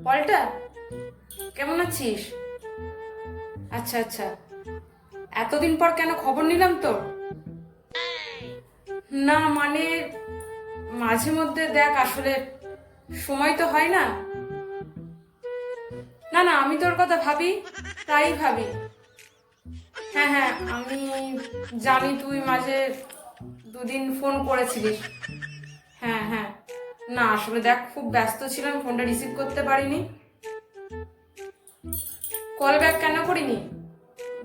পলটা, কেমন আছিস? আচ্ছা আচ্ছা, এতদিন পর কেন খবর নিলাম তোর? না মানে মাঝে মধ্যে দেখ, আসলে সময় তো হয় না। না না, আমি তোর কথা ভাবি, তাই ভাবি। হ্যাঁ হ্যাঁ, আমি জানি তুই মাঝে দুদিন ফোন করেছিলিস। হ্যাঁ হ্যাঁ, না আসলে দেখ, খুব ব্যস্ত ছিলাম, ফোনটা রিসিভ করতে পারিনি। কল ব্যাক কেন করিনি?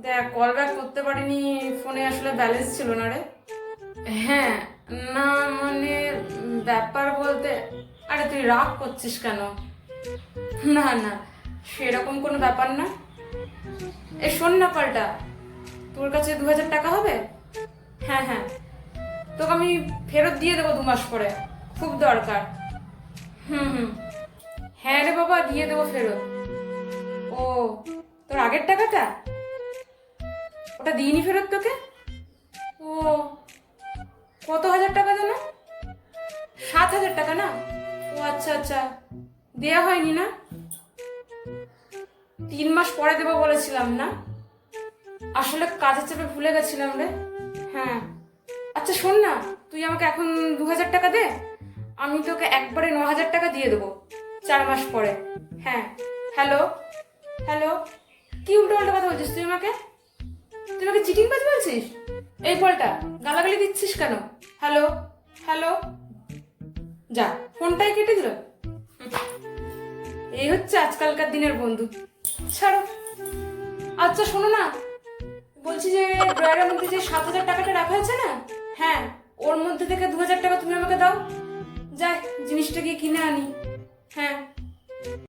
দেখ, কল ব্যাক করতে পারিনি, ফোনে আসলে ব্যালেন্স ছিল না রে। হ্যাঁ, না মানে ব্যাপার বলতে, আরে তুই রাগ করছিস কেন? না না, সেরকম কোনো ব্যাপার না। এ শোন না পাল্টা, তোর কাছে 2000 টাকা হবে? হ্যাঁ হ্যাঁ, তোকে আমি ফেরত দিয়ে দেবো 2 মাস পরে, খুব দরকার। হুম হুম, হ্যাঁ রে বাবা, দিয়ে দেবো ফেরত। ও, তোর আগের টাকাটা? ওটা দিইনি ফেরত তোকে? ও, কত হাজার টাকা জানো? 7,000 টাকা না? ও আচ্ছা আচ্ছা, দেয়া হয়নি না? 3 মাস পরে দেবো বলেছিলাম না? আসলে কাজের চাপে ভুলে গেছিলাম রে। হ্যাঁ, আচ্ছা শোন না, তুই আমাকে এখন 2,000 টাকা দে, আমি তোকে একবারে 9,000 টাকা দিয়ে দেবো 4 মাস পরে। হ্যাঁ। হ্যালো, হ্যালো, কি উল্টো পাল্টা কথা বলছিস তুই আমাকে? তুই আমাকে চিটিং বাজ বলছিস? এই ফলটা, গালাগালি দিচ্ছিস কেন? হ্যালো, হ্যালো, যা, ফোনটাই কেটে দিল। এই হচ্ছে আজকালকার দিনের বন্ধু। ছাড়ো। আচ্ছা শোনো না, বলছি যে ড্রয়ারের মধ্যে যে 7,000 টাকাটা রাখা আছে না, হ্যাঁ, ওর মধ্যে থেকে 2,000 টাকা তুমি আমাকে দাও, যাই জিনিসটা গিয়ে কিনে আনি। হ্যাঁ,